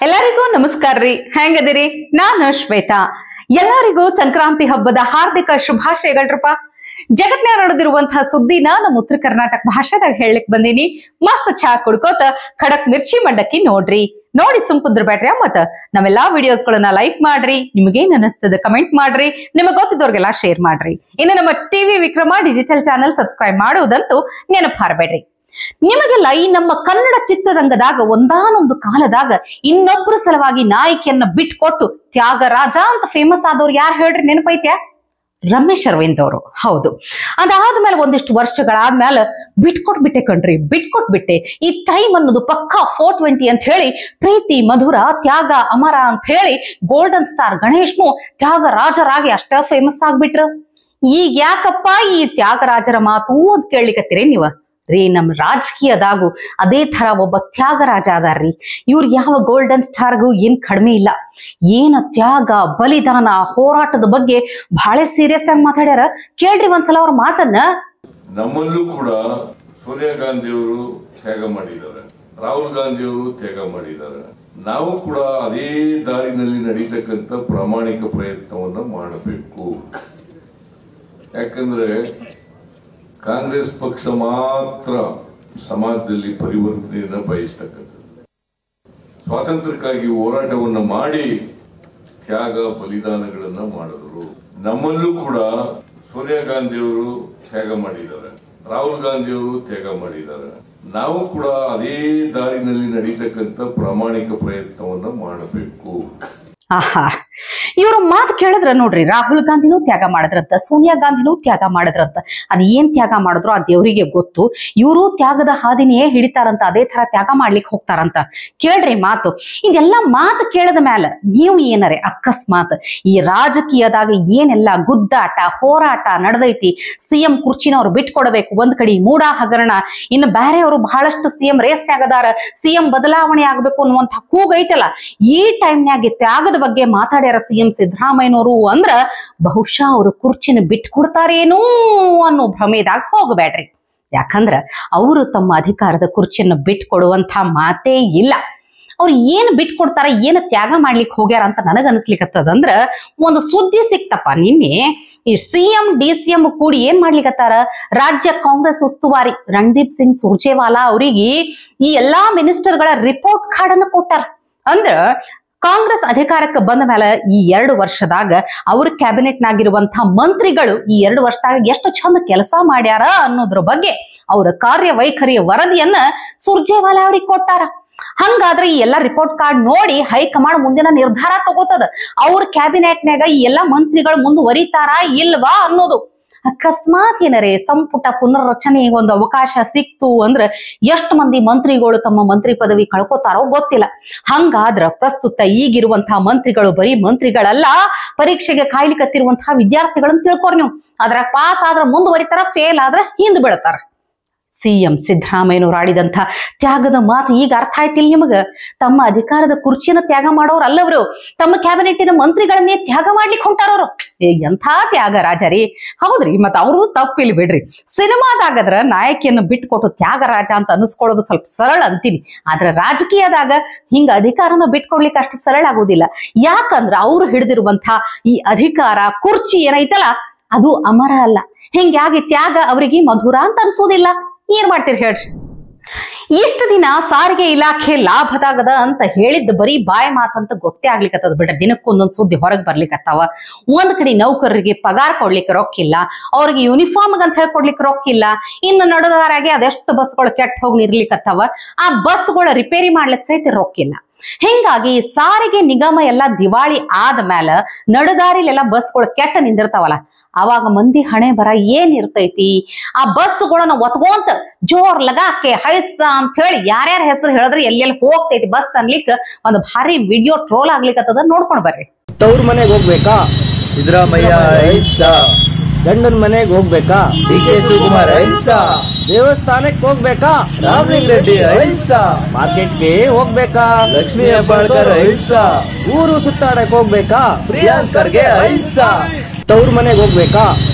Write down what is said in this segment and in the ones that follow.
ಎಲ್ಲರಿಗೂ ನಮಸ್ಕಾರ ರೀ. ಹೆಂಗದಿರಿ? ನಾನು ಶ್ವೇತಾ. ಎಲ್ಲರಿಗೂ ಸಂಕ್ರಾಂತಿ ಹಬ್ಬದ ಹಾರ್ದಿಕ ಶುಭಾಶಯಗಳ್ರಪ್ಪ. ಜಗತ್ನ್ಯಾಗ ನಡೆದಿರುವಂತಹ ಸುದ್ದಿನ ನಮ್ಮ ಉತ್ತರ ಕರ್ನಾಟಕ ಭಾಷೆದಾಗ ಹೇಳಲಿಕ್ ಬಂದೀನಿ. ಮಸ್ತ್ ಚಾ ಕುಡ್ಕೋತ ಖಡಕ್ ಮಿರ್ಚಿ ಮಂಡಕ್ಕಿ ನೋಡಿ ಸುಮ್ಕುಂದ್ರ ಬ್ಯಾಡ್ರಿ. ಮತ್ತ ನಾವೆಲ್ಲಾ ವಿಡಿಯೋಸ್ಗಳನ್ನ ಲೈಕ್ ಮಾಡ್ರಿ, ನಿಮಗೇನ್ ಅನಿಸ್ತದ ಕಮೆಂಟ್ ಮಾಡ್ರಿ, ನಿಮಗ್ ಗೊತ್ತಿದ್ದವ್ರಿಗೆಲ್ಲ ಶೇರ್ ಮಾಡ್ರಿ. ಇನ್ನು ನಮ್ಮ TV Vikrama digital channel subscribe ಮಾಡುವುದಂತೂ ನೆನಪು ಹಾರಬೇಡ್ರಿ. ನಿಮಗೆಲ್ಲ ಈ ನಮ್ಮ ಕನ್ನಡ ಚಿತ್ರರಂಗದಾಗ ಒಂದಾನೊಂದು ಕಾಲದಾಗ ಇನ್ನೊಬ್ಬರ ಸಲುವಾಗಿ ನಾಯಕಿಯನ್ನ ಬಿಟ್ಕೊಟ್ಟು ತ್ಯಾಗರಾಜ ಅಂತ ಫೇಮಸ್ ಆದವ್ರು ಯಾರು ಹೇಳ್ರಿ? ನೆನಪೈತ್ಯಾ? ರಮೇಶ್ ಅರವಿಂದ್ ಅವರು. ಹೌದು, ಅದಾದ್ಮೇಲೆ ಒಂದಿಷ್ಟು ವರ್ಷಗಳಾದ್ಮೇಲೆ ಬಿಟ್ಕೊಟ್ಬಿಟ್ಟೆ ಕಣ್ರಿ, ಬಿಟ್ಕೊಟ್ಬಿಟ್ಟೆ. ಈ ಟೈಮ್ ಅನ್ನೋದು ಪಕ್ಕಾ 420 ಅಂತ ಹೇಳಿ ಪ್ರೀತಿ ಮಧುರ ತ್ಯಾಗ ಅಮರ ಅಂತ ಹೇಳಿ ಗೋಲ್ಡನ್ ಸ್ಟಾರ್ ಗಣೇಶ್ನು ತ್ಯಾಗರಾಜರಾಗಿ ಅಷ್ಟ ಫೇಮಸ್ ಆಗ್ಬಿಟ್ರು. ಈಗ ಯಾಕಪ್ಪ ಈ ತ್ಯಾಗರಾಜರ ಮಾತು ಅಂತ ಕೇಳಲಿಕತ್ತೀರಿ ನೀವ ರೀ? ನಮ್ಮ ರಾಜಕೀಯದಾಗು ಅದೇ ತರ ಒಬ್ಬ ತ್ಯಾಗರಾಜ ಅದಾರ್ರಿ. ಇವ್ರು ಯಾವ ಗೋಲ್ಡನ್ ಸ್ಟಾರ್ಗೂ ಏನ್ ಕಡಿಮೆ ಇಲ್ಲ. ಏನ ತ್ಯಾಗ ಬಲಿದಾನ ಹೋರಾಟದ ಬಗ್ಗೆ ಬಹಳ ಸೀರಿಯಸ್ ಆಗಿ ಮಾತಾಡ್ಯಾರ. ಕೇಳ್ರಿ ಒಂದ್ಸಲ ಅವ್ರ ಮಾತನ್ನ. ನಮ್ಮಲ್ಲೂ ಕೂಡ ಸೋನಿಯಾ ಗಾಂಧಿ ಅವರು ತ್ಯಾಗ ಮಾಡಿದ್ದಾರೆ, ರಾಹುಲ್ ಗಾಂಧಿ ಅವರು ತ್ಯಾಗ ಮಾಡಿದ್ದಾರೆ. ನಾವು ಕೂಡ ಅದೇ ದಾರಿನಲ್ಲಿ ನಡೀತಕ್ಕಂಥ ಪ್ರಾಮಾಣಿಕ ಪ್ರಯತ್ನವನ್ನು ಮಾಡಬೇಕು. ಯಾಕಂದ್ರೆ ಕಾಂಗ್ರೆಸ್ ಪಕ್ಷ ಮಾತ್ರ ಸಮಾಜದಲ್ಲಿ ಪರಿವರ್ತನೆಯನ್ನು ಬಯಸ್ತಕ್ಕಂಥದ್ದು. ಸ್ವಾತಂತ್ರ್ಯಕ್ಕಾಗಿ ಹೋರಾಟವನ್ನು ಮಾಡಿ ತ್ಯಾಗ ಬಲಿದಾನಗಳನ್ನ ಮಾಡಿದ್ರು. ನಮ್ಮಲ್ಲೂ ಕೂಡ ಸೋನಿಯಾ ಗಾಂಧಿ ಅವರು ತ್ಯಾಗ ಮಾಡಿದ್ದಾರೆ, ರಾಹುಲ್ ಗಾಂಧಿ ಅವರು ತ್ಯಾಗ ಮಾಡಿದ್ದಾರೆ. ನಾವು ಕೂಡ ಅದೇ ದಾರಿನಲ್ಲಿ ನಡೀತಕ್ಕಂಥ ಪ್ರಾಮಾಣಿಕ ಪ್ರಯತ್ನವನ್ನು ಮಾಡಬೇಕು. ಆಹಾ, ಇವ್ರ ಮಾತು ಕೇಳಿದ್ರ ನೋಡ್ರಿ, ರಾಹುಲ್ ಗಾಂಧಿನೂ ತ್ಯಾಗ ಮಾಡಿದ್ರಂತ, ಸೋನಿಯಾ ಗಾಂಧಿನೂ ತ್ಯಾಗ ಮಾಡಿದ್ರಂತ. ಅದ್ ಏನ್ ತ್ಯಾಗ ಮಾಡಿದ್ರು ಆ ದೇವರಿಗೆ ಗೊತ್ತು. ಇವರು ತ್ಯಾಗದ ಹಾದಿನೇ ಹಿಡಿತಾರಂತ, ಅದೇ ತರ ತ್ಯಾಗ ಮಾಡ್ಲಿಕ್ಕೆ ಹೋಗ್ತಾರಂತ. ಕೇಳ್ರಿ ಮಾತು. ಇದೆಲ್ಲ ಮಾತು ಕೇಳದ ಮ್ಯಾಲ ನೀವು ಏನರೆ ಅಕಸ್ಮಾತ್ ಈ ರಾಜಕೀಯದಾಗ ಏನೆಲ್ಲ ಗುದ್ದಾಟ ಹೋರಾಟ ನಡೆದೈತಿ, ಸಿಎಂ ಕುರ್ಚಿನವ್ರು ಬಿಟ್ಕೊಡ್ಬೇಕು ಒಂದ್ ಕಡೆ ಮೂಡ ಹಗರಣ, ಇನ್ನು ಬೇರೆ ಅವರು ಬಹಳಷ್ಟು ಸಿಎಂ ರೇಸ್ನ್ಯಾಗದಾರ, ಸಿಎಂ ಬದಲಾವಣೆ ಆಗ್ಬೇಕು ಅನ್ನುವಂಥ ಕೂಗೈತಲ್ಲ, ಈ ಟೈಮ್ನ್ಯಾಗ ತ್ಯಾಗದ ಬಗ್ಗೆ ಮಾತಾಡ್ಯಾರ ಸಿಎಂ ಸಿದ್ದರಾಮಯ್ಯನವರು ಅಂದ್ರ ಬಹುಶಃ ಅವರು ಕುರ್ಚಿನ ಬಿಟ್ಕೊಡ್ತಾರೇನೋ ಅನ್ನೋ ಭ್ರಮೆದಾಗ ಹೋಗಬೇಡ್ರಿ. ಯಾಕಂದ್ರ ಅವರು ತಮ್ಮ ಅಧಿಕಾರದ ಕುರ್ಚಿಯನ್ನು ಬಿಟ್ಕೊಡುವಂತ ಮಾತೇ ಇಲ್ಲ. ಅವ್ರು ಏನ್ ಬಿಟ್ಕೊಡ್ತಾರ, ಏನ್ ತ್ಯಾಗ ಮಾಡ್ಲಿಕ್ಕೆ ಹೋಗ್ಯಾರ ಅಂತ ನನಗ ಅನ್ಸ್ಲಿಕ್ಕತ್ತದಂದ್ರ, ಒಂದು ಸುದ್ದಿ ಸಿಕ್ತಪ್ಪ ನಿನ್ನೆ. ಈ ಸಿಎಂ ಡಿಸಿಎಂ ಕೂಡಿ ಏನ್ ಮಾಡ್ಲಿಕ್ಕತ್ತಾರ, ರಾಜ್ಯ ಕಾಂಗ್ರೆಸ್ ಉಸ್ತುವಾರಿ ರಣದೀಪ್ ಸಿಂಗ್ ಸುರ್ಜೇವಾಲಾ ಅವರಿಗೆ ಈ ಎಲ್ಲಾ ಮಿನಿಸ್ಟರ್ಗಳ ರಿಪೋರ್ಟ್ ಕಾರ್ಡ್ ಅನ್ನು ಕೊಟ್ಟಾರ. ಅಂದ್ರ ಕಾಂಗ್ರೆಸ್ ಅಧಿಕಾರಕ್ಕೆ ಬಂದ ಮೇಲೆ ಈ 2 ವರ್ಷದಾಗ ಅವ್ರ ಕ್ಯಾಬಿನೆಟ್ ನಾಗಿರುವಂತಹ ಮಂತ್ರಿಗಳು ಈ 2 ವರ್ಷದಾಗ ಎಷ್ಟು ಚಂದ ಕೆಲಸ ಮಾಡ್ಯಾರ ಅನ್ನೋದ್ರ ಬಗ್ಗೆ ಅವರ ಕಾರ್ಯವೈಖರಿಯ ವರದಿಯನ್ನ ಸುರ್ಜೇವಾಲಾ ಅವ್ರಿಗೆ ಕೊಟ್ಟಾರ. ಹಂಗಾದ್ರೆ ಈ ಎಲ್ಲಾ ರಿಪೋರ್ಟ್ ಕಾರ್ಡ್ ನೋಡಿ ಹೈಕಮಾಂಡ್ ಮುಂದಿನ ನಿರ್ಧಾರ ತಗೋತದ. ಅವ್ರ ಕ್ಯಾಬಿನೆಟ್ನಾಗ ಈ ಎಲ್ಲಾ ಮಂತ್ರಿಗಳು ಮುಂದುವರಿತಾರಾ ಇಲ್ವಾ ಅನ್ನೋದು. ಅಕಸ್ಮಾತ್ ಏನರೇ ಸಂಪುಟ ಪುನರ್ರಚನೆಗೆ ಒಂದು ಅವಕಾಶ ಸಿಕ್ತು ಅಂದ್ರೆ ಎಷ್ಟು ಮಂದಿ ಮಂತ್ರಿಗಳು ತಮ್ಮ ಮಂತ್ರಿ ಪದವಿ ಕಳ್ಕೊತಾರೋ ಗೊತ್ತಿಲ್ಲ. ಹಂಗಾದ್ರ ಪ್ರಸ್ತುತ ಈಗಿರುವಂತಹ ಮಂತ್ರಿಗಳು ಬರೀ ಮಂತ್ರಿಗಳಲ್ಲ, ಪರೀಕ್ಷೆಗೆ ಕಾಯ್ಲಿಕತ್ತಿರುವಂತಹ ವಿದ್ಯಾರ್ಥಿಗಳನ್ನ ತಿಳ್ಕೊರ್ ನೀವು. ಅದ್ರ ಪಾಸ್ ಆದ್ರ ಮುಂದುವರಿತಾರ, ಫೇಲ್ ಆದ್ರ ಹಿಂದ್ ಬೀಳ್ತಾರ. ಸಿಎಂ ಸಿದ್ದರಾಮಯ್ಯನವ್ರು ಆಡಿದಂಥ ತ್ಯಾಗದ ಮಾತು ಈಗ ಅರ್ಥ ಆಯ್ತಿಲ್ಲ ನಿಮಗ? ತಮ್ಮ ಅಧಿಕಾರದ ಕುರ್ಚಿನ ತ್ಯಾಗ ಮಾಡೋರು ಅಲ್ಲವರು, ತಮ್ಮ ಕ್ಯಾಬಿನೆಟ್ಟಿನ ಮಂತ್ರಿಗಳನ್ನೇ ತ್ಯಾಗ ಮಾಡ್ಲಿಕ್ಕೆ ಹೊಂಟಾರವ್ರು. ಎಂಥ ತ್ಯಾಗ ರಾಜರಿ. ಹೌದ್ರಿ, ಮತ್ತ ಅವ್ರದ್ದು ತಪ್ಪಿಲ್ ಬಿಡ್ರಿ. ಸಿನಿಮಾದಾಗದ್ರ ನಾಯಕಿಯನ್ನು ಬಿಟ್ಕೊಟ್ಟು ತ್ಯಾಗರಾಜ ಅಂತ ಅನಿಸ್ಕೊಳ್ಳೋದು ಸ್ವಲ್ಪ ಸರಳ ಅಂತೀನಿ. ಆದ್ರೆ ರಾಜಕೀಯದಾಗ ಹಿಂಗ ಅಧಿಕಾರನ ಬಿಟ್ಕೊಡ್ಲಿಕ್ಕೆ ಅಷ್ಟು ಸರಳ ಆಗೋದಿಲ್ಲ. ಯಾಕಂದ್ರ ಅವ್ರು ಹಿಡಿದಿರುವಂತ ಈ ಅಧಿಕಾರ ಕುರ್ಚಿ ಏನೈತಲ್ಲ ಅದು ಅಮರ ಅಲ್ಲ. ಹಿಂಗಾಗಿ ತ್ಯಾಗ ಅವರಿಗೆ ಮಧುರ ಅಂತ ಅನ್ಸೋದಿಲ್ಲ. ಏನ್ ಮಾಡ್ತೀರಿ ಹೇಳ್ರಿ? ಇಷ್ಟು ದಿನ ಸಾರಿಗೆ ಇಲಾಖೆ ಲಾಭದಾಗದ ಅಂತ ಹೇಳಿದ್ದು ಬರೀ ಬಾಯಿ ಮಾತಂತ ಗೊತ್ತೇ ಆಗ್ಲಿಕ್ಕತ್ತದ ಬಿಡ್ರಿ. ದಿನಕ್ಕೊಂದೊಂದ್ ಸುದ್ದಿ ಹೊರಗೆ ಬರ್ಲಿಕ್ಕತ್ತಾವ. ಒಂದ್ ಕಡೆ ನೌಕರರಿಗೆ ಪಗಾರ ಕೊಡ್ಲಿಕ್ಕೆ ರೊಕ್ಕಿಲ್ಲ, ಅವ್ರಿಗೆ ಯೂನಿಫಾರ್ಮ್ ಅಂತ ಹೇಳಿ ಕೊಡ್ಲಿಕ್ಕೆ ರೊಕ್ಕಿಲ್ಲ. ಇನ್ನು ನಡೆದಾರಾಗೆ ಅದೆಷ್ಟು ಬಸ್ಗಳು ಕೆಟ್ಟ ಹೋಗಿ ನಿರ್ಲಿಕ್ಕತ್ತಾವ, ಆ ಬಸ್ಗಳ ರಿಪೇರಿ ಮಾಡ್ಲಿಕ್ಕೆ ಸಹಿತ ರೊಕ್ಕಿಲ್ಲ. ಹಿಂಗಾಗಿ ಸಾರಿಗೆ ನಿಗಮ ಎಲ್ಲ ದಿವಾಳಿ ಆದ್ಮೇಲೆ ನಡೆದಾರಿಲೆಲ್ಲ ಬಸ್ಗಳು ಕೆಟ್ಟ ನಿಂದಿರ್ತಾವಲ್ಲ, ಅವಾಗ ಮಂದಿ ಹಣೆ ಬರ ಏನ್ ಇರ್ತೈತಿ? ಆ ಬಸ್ಗಳನ್ನ ಒತ್ಕೊಂತ ಜೋರ್ ಲಗಾಕೆ ಹೈಸ ಅಂತ ಹೇಳಿ ಯಾರ್ಯಾರ ಹೆಸರು ಹೇಳಿದ್ರೆ ಎಲ್ಲೆಲ್ಲಿ ಹೋಗ್ತೈತಿ ಬಸ್ ಅನ್ಲಿಕ್ಕೆ ಒಂದು ಭಾರಿ ವಿಡಿಯೋ ಟ್ರೋಲ್ ಆಗ್ಲಿಕ್ಕತ್ತದ. ನೋಡ್ಕೊಂಡ್ ಬರ್ರಿ. ತವ್ರ ಮನೆಗೆ ಹೋಗ್ಬೇಕಾ? ಸಿದ್ದರಾಮಯ್ಯ ಐಸ. ಗಂಡನ ಮನೆಗೆ ಹೋಗ್ಬೇಕಾ? ಡಿ.ಕೆ. ಶಿವಕುಮಾರ್ ಐಸ. ದೇವಸ್ಥಾನಕ್ಕೆ ಹೋಗ್ಬೇಕಾ? ರಾಮಲಿಂಗ ರೆಡ್ಡಿ ಐಸ. ಮಾರ್ಕೆಟ್ಗೆ ಹೋಗ್ಬೇಕಾ? ಲಕ್ಷ್ಮೀ ಹೆಬ್ಬಾಳ್ಕರ್ ಐಸ. ಊರು ಸುತ್ತಾಡಕ್ ಹೋಗ್ಬೇಕಾ? ಪ್ರಿಯಾಂಕ್ ಖರ್ಗೆ ಐಸ. ತವ್ರ ಮನೆಗೆ ಹೋಗ್ಬೇಕಾ?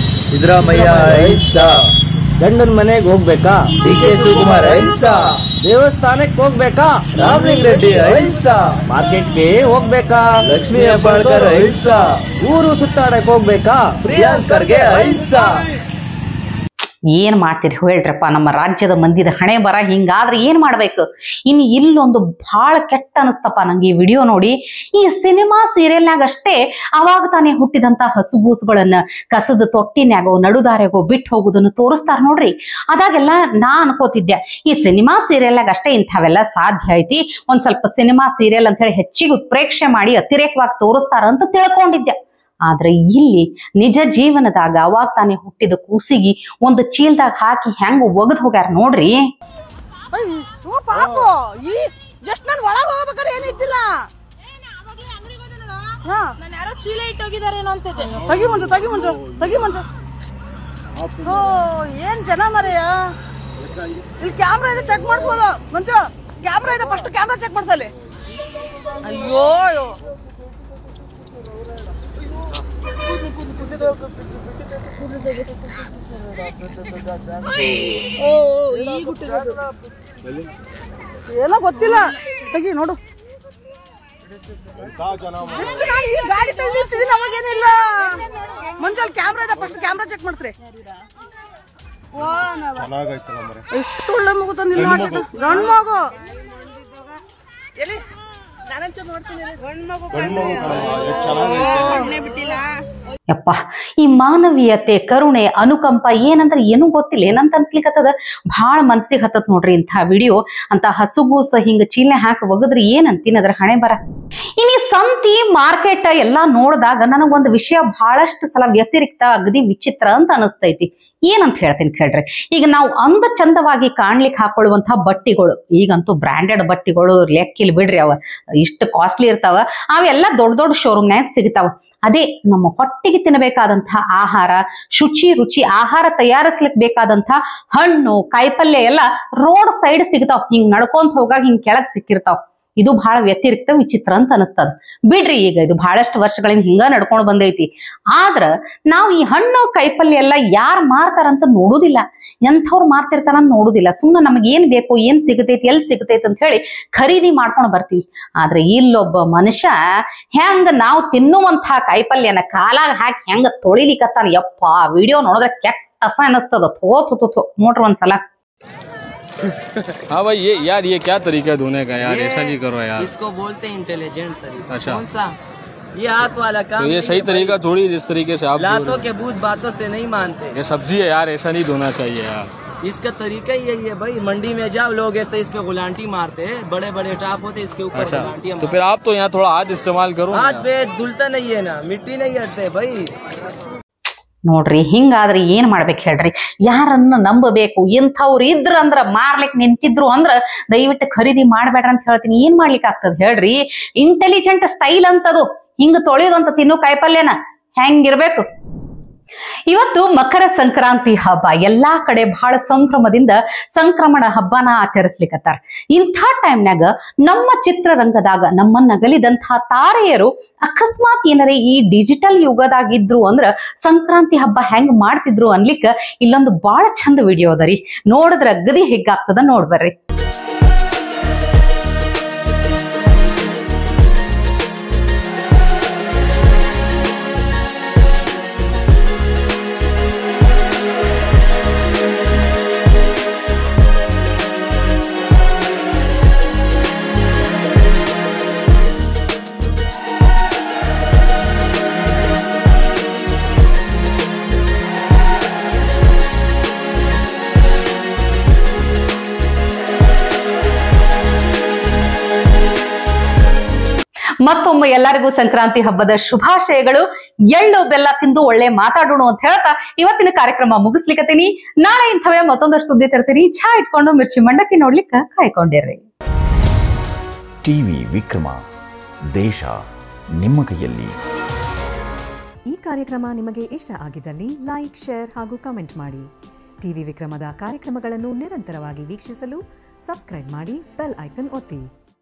ಸಿದ್ದರಾಮಯ್ಯ ಐಸ. ಗಂಡನ ಮನೆಗೆ ಹೋಗ್ಬೇಕಾ? ಡಿ.ಕೆ. ಶಿವಕುಮಾರ್ ಐಸ. ದೇವಸ್ಥಾನಕ್ಕೆ ಹೋಗ್ಬೇಕಾ? ರಾಮಲಿಂಗ ರೆಡ್ಡಿ ಐಸಾ. ಮಾರ್ಕೆಟ್ಗೆ ಹೋಗ್ಬೇಕಾ? ಲಕ್ಷ್ಮೀ ಹೆಬ್ಬಾಳ್ಕರ್ ಐಸಾ. ಊರು ಸುತ್ತಾಡಕ್ ಹೋಗ್ಬೇಕಾ? ಪ್ರಿಯಾಂಕ್ ಖರ್ಗೆ ಐಸಾ. ಏನ್ ಮಾಡ್ತೀರಿ ಹೇಳ್ರಪ್ಪ, ನಮ್ಮ ರಾಜ್ಯದ ಮಂದಿದ ಹಣೆ ಬರ ಹಿಂಗಾದ್ರೆ ಏನ್ ಮಾಡ್ಬೇಕು. ಇನ್ನು ಇಲ್ಲೊಂದು ಬಹಳ ಕೆಟ್ಟ ಅನಿಸ್ತಪ್ಪ ನಂಗೆ ಈ ವಿಡಿಯೋ ನೋಡಿ. ಈ ಸಿನಿಮಾ ಸೀರಿಯಲ್ನಾಗ ಅಷ್ಟೇ ಅವಾಗ ತಾನೇ ಹುಟ್ಟಿದಂತ ಹಸುಗೂಸುಗಳನ್ನ ಕಸದ ತೊಟ್ಟಿನ್ಯಾಗೋ ನಡುದಾರ್ಯಾಗೋ ಬಿಟ್ಟು ಹೋಗುದನ್ನು ತೋರಿಸ್ತಾರ ನೋಡ್ರಿ. ಅದಾಗೆಲ್ಲ ನಾ ಅನ್ಕೋತಿದ್ದೆ ಈ ಸಿನಿಮಾ ಸೀರಿಯಲ್ನಾಗ ಅಷ್ಟೇ ಇಂಥವೆಲ್ಲ ಸಾಧ್ಯ ಐತಿ, ಒಂದ್ ಸ್ವಲ್ಪ ಸಿನಿಮಾ ಸೀರಿಯಲ್ ಅಂತ ಹೇಳಿ ಹೆಚ್ಚಿಗೆ ಉತ್ಪ್ರೇಕ್ಷೆ ಮಾಡಿ ಅತಿರೇಕವಾಗಿ ತೋರಿಸ್ತಾರ ಅಂತ ತಿಳ್ಕೊಂಡಿದ್ದೆ. ಆದ್ರೆ ಇಲ್ಲಿ ನಿಜ ಜೀವನದಾಗ ಅವಾಗ ತಾನೇ ಹುಟ್ಟಿದ ಕೂಸಿಗಿ ಒಂದು ಚೀಲ್ದಾಗ ಹಾಕಿ ಹೆಂಗ ಒಗದ್ ಹೋಗ್ಯಾರ ನೋಡ್ರಿ. ಚೀಲ ಇಟ್ಟೋಗಿದಾರೇನೋ ಅಂತಿದ್ದೆ. ಏನ್ ಜನ ಮರೆಯ ಇಲ್ಲಿ ಕ್ಯಾಮ್ರಾ ಇದೆ, ಚೆಕ್ ಮಾಡಿಸ್ಬೋದು ಮಂಜು. ಕ್ಯಾಮ್ರಾ ಇದೆ, ಫಸ್ಟ್ ಕ್ಯಾಮ್ರಾ ಚೆಕ್ ಮಾಡ್ಸಲ್ಲಿ. ಅಯ್ಯೋ ಏನೋ ಗೊತ್ತಿಲ್ಲ, ತೆಗಿ ನೋಡು. ಗಾಡಿ ತೆಗಿಸಿದೀನಿ, ಅವಾಗೇನಿಲ್ಲ ಮಂಜಲ್. ಕ್ಯಾಮ್ರಾ ಇದೆ, ಫಸ್ಟ್ ಕ್ಯಾಮ್ರಾ ಚೆಕ್ ಮಾಡ್ತೀರಿ. ಎಷ್ಟು ಒಳ್ಳೆ ಮಗು ತಂದಿಲ್ಲ, ಗಂಡು ಮಗು. ಎಲ್ಲಿ ಯಪ್ಪ, ಈ ಮಾನವೀಯತೆ, ಕರುಣೆ, ಅನುಕಂಪ ಏನಂದ್ರೆ ಏನೂ ಗೊತ್ತಿಲ್ಲ, ಏನಂತ ಅನ್ಸ್ಲಿಕ್ಕತ್ತದ. ಬಹಳ ಮನ್ಸಿಗೆ ಹತ್ತತ್ ನೋಡ್ರಿ ಇಂಥ ವಿಡಿಯೋ. ಅಂತ ಹಸುಗೂಸ ಹಿಂಗ ಚೀಲ್ನೆ ಹಾಕಿ ಒಗದ್ರಿ ಏನಂತೀನಿ ಅದ್ರ ಹಣೆ ಬರ. ಇನ್ನು ಸಂತಿ ಮಾರ್ಕೆಟ್ ಎಲ್ಲಾ ನೋಡಿದಾಗ ನನಗೊಂದು ವಿಷಯ ಬಹಳಷ್ಟು ಸಲ ವ್ಯತಿರಿಕ್ತ ಅಗದಿ ವಿಚಿತ್ರ ಅಂತ ಅನಿಸ್ತೈತಿ. ಏನಂತ ಹೇಳ್ತೀನಿ ಕೇಳ್ರಿ. ಈಗ ನಾವು ಅಂದ ಚಂದವಾಗಿ ಕಾಣ್ಲಿಕ್ಕೆ ಹಾಕೊಳ್ಳುವಂತ ಬಟ್ಟಿಗಳು, ಈಗಂತೂ ಬ್ರಾಂಡೆಡ್ ಬಟ್ಟಿಗಳು ಲೆಕ್ಕಿಲ್ ಬಿಡ್ರಿ, ಅವ ಇಷ್ಟು ಕಾಸ್ಟ್ಲಿ ಇರ್ತಾವ. ಅವೆಲ್ಲ ದೊಡ್ಡ ದೊಡ್ಡ ಶೋರೂಮ್ನ್ಯಾಗ ಸಿಗ್ತಾವ. ಅದೇ ನಮ್ಮ ಹೊಟ್ಟಿಗೆ ತಿನ್ನಬೇಕಾದಂತಹ ಆಹಾರ, ರುಚಿ ಆಹಾರ ತಯಾರಿಸ್ಲಿಕ್ಕೆ ಬೇಕಾದಂತ ಹಣ್ಣು ಕಾಯಿಪಲ್ಯ ಎಲ್ಲ ರೋಡ್ ಸೈಡ್ ಸಿಗ್ತಾವ್. ಹಿಂಗ್ ನಡ್ಕೊಂತ ಹೋಗಾಗ ಹಿಂಗ್ ಕೆಳಗ್ ಸಿಕ್ಕಿರ್ತಾವ್. ಇದು ಬಹಳ ವ್ಯತಿರಿಕ್ತ ವಿಚಿತ್ರ ಅಂತ ಅನಿಸ್ತದ ಬಿಡ್ರಿ. ಈಗ ಇದು ಬಹಳಷ್ಟು ವರ್ಷಗಳಿಂದ ಹಿಂಗ ನಡ್ಕೊಂಡು ಬಂದೈತಿ. ಆದ್ರ ನಾವು ಈ ಹಣ್ಣು ಕಾಯಿಪಲ್ಯ ಎಲ್ಲ ಯಾರು ಮಾರ್ತಾರಂತ ನೋಡುದಿಲ್ಲ, ಎಂಥವ್ರು ಮಾರ್ತಿರ್ತಾರಂತ ನೋಡುದಿಲ್ಲ. ಸುಮ್ಮನೆ ನಮಗೆ ಏನ್ ಬೇಕು, ಏನ್ ಸಿಗತೈತಿ, ಎಲ್ಲಿ ಸಿಗತೈತಿ ಅಂತ ಹೇಳಿ ಖರೀದಿ ಮಾಡ್ಕೊಂಡು ಬರ್ತೀವಿ. ಆದ್ರೆ ಇಲ್ಲೊಬ್ಬ ಮನುಷ್ಯ ಹೆಂಗ ನಾವು ತಿನ್ನುವಂತಹ ಕಾಯಿಪಲ್ಯನ ಕಾಲಾಗ ಹಾಕಿ ಹೆಂಗ ತೊಳಿಲಿಕತ್ತಾನ. ಯಪ್ಪ, ವಿಡಿಯೋ ನೋಡಿದ್ರೆ ಕೆಟ್ಟ ಅಸ ಅನಿಸ್ತದ. ಥೋ ನೋಡ್ರಿ ಒಂದ್ಸಲ. हाँ भाई, ये यार ये क्या तरीका है धोने का यार, ऐसा नहीं करो यार। इसको बोलते हैं इंटेलिजेंट तरीका। अच्छा, कौन सा? ये हाथ वाला काम। तो ये सही तरीका थोड़ी, जिस तरीके से आप लातों के भूत बातों से नहीं मानते। ये सब्जी है यार, ऐसा नहीं धोना चाहिए यार। इसका तरीका ही यही है भाई। मंडी में जाओ, लोग ऐसे इस पे गुलांटी मारते हैं, बड़े बड़े टाप होते इसके ऊपर। अच्छा, तो फिर आप तो यहाँ थोड़ा हाथ इस्तेमाल करो। हाथ पे धुलता नहीं है ना, मिट्टी नहीं हटते भाई। ನೋಡ್ರಿ, ಹಿಂಗಾದ್ರೆ ಏನ್ ಮಾಡ್ಬೇಕು ಹೇಳ್ರಿ. ಯಾರನ್ನ ನಂಬಬೇಕು? ಇಂಥವ್ರು ಇದ್ರಂದ್ರ ಮಾರ್ಲಿಕ್ ನಿಂತಿದ್ರು ಅಂದ್ರ ದಯವಿಟ್ಟು ಖರೀದಿ ಮಾಡ್ಬೇಡ್ರಿ ಅಂತ ಹೇಳ್ತೀನಿ. ಏನ್ ಮಾಡ್ಲಿಕ್ಕೆ ಆಗ್ತದ ಹೇಳ್ರಿ? ಇಂಟೆಲಿಜೆಂಟ್ ಸ್ಟೈಲ್ ಅಂತದು. ಹಿಂಗ ತೊಳೆಯೋದಂತ ತಿನ್ನು ಕಾಯಿಪಲ್ಯನ ಹೆಂಗಿರ್ಬೇಕು. ಇವತ್ತು ಮಕರ ಸಂಕ್ರಾಂತಿ ಹಬ್ಬ. ಎಲ್ಲಾ ಕಡೆ ಬಹಳ ಸಂಭ್ರಮದಿಂದ ಸಂಕ್ರಮಣ ಹಬ್ಬನ ಆಚರಿಸ್ಲಿಕ್ಕತ್ತಾರ. ಇಂಥ ಟೈಮ್ನಾಗ ನಮ್ಮ ಚಿತ್ರರಂಗದಾಗ ನಮ್ಮನ್ನಗಲಿದಂತಹ ತಾರೆಯರು ಅಕಸ್ಮಾತ್ ಏನರೇ ಈ ಡಿಜಿಟಲ್ ಯುಗದಾಗಿದ್ರು ಅಂದ್ರ ಸಂಕ್ರಾಂತಿ ಹಬ್ಬ ಹೆಂಗ್ ಮಾಡ್ತಿದ್ರು ಅನ್ಲಿಕ್ಕ ಇಲ್ಲೊಂದು ಬಹಳ ಚಂದ ವಿಡಿಯೋ ಅದರಿ. ನೋಡಿದ್ರ ಅಗದಿ ಹೆಗ್ಗಾಗ್ತದ, ನೋಡ್ಬರ್ರಿ. ಮತ್ತೊಮ್ಮೆ ಎಲ್ಲರಿಗೂ ಸಂಕ್ರಾಂತಿ ಹಬ್ಬದ ಶುಭಾಶಯಗಳು. ಎಳ್ಳು ಬೆಲ್ಲ ತಿಂದು ಒಳ್ಳೆ ಮಾತಾಡೋಣ ಅಂತ ಹೇಳ್ತಾ ಇವತ್ತಿನ ಕಾರ್ಯಕ್ರಮ ಮುಗಿಸ್ಲಿಕ್ಕತ್ತೀನಿ. ನಾಳೆ ಇಂಥವೇ ಮತ್ತೊಂದಷ್ಟು ಸುದ್ದಿ ತರ್ತೀನಿ. ಚಾ ಇಟ್ಕೊಂಡು ಮಿರ್ಚಿ ಮಂಡಕ್ಕಿ ನೋಡ್ಲಿಕ್ಕೆ ಕಾಯ್ಕೊಂಡಿರ್ರಿ. ಟಿವಿ ವಿಕ್ರಮ, ದೇಶ ನಿಮ್ಮ ಕೈಯಲ್ಲಿ. ಈ ಕಾರ್ಯಕ್ರಮ ನಿಮಗೆ ಇಷ್ಟ ಆಗಿದ್ದಲ್ಲಿ ಲೈಕ್, ಶೇರ್ ಹಾಗೂ ಕಮೆಂಟ್ ಮಾಡಿ. ಟಿವಿ ವಿಕ್ರಮದ ಕಾರ್ಯಕ್ರಮಗಳನ್ನು ನಿರಂತರವಾಗಿ ವೀಕ್ಷಿಸಲು ಸಬ್ಸ್ಕ್ರೈಬ್ ಮಾಡಿ, ಬೆಲ್ ಐಕನ್ ಒತ್ತಿ.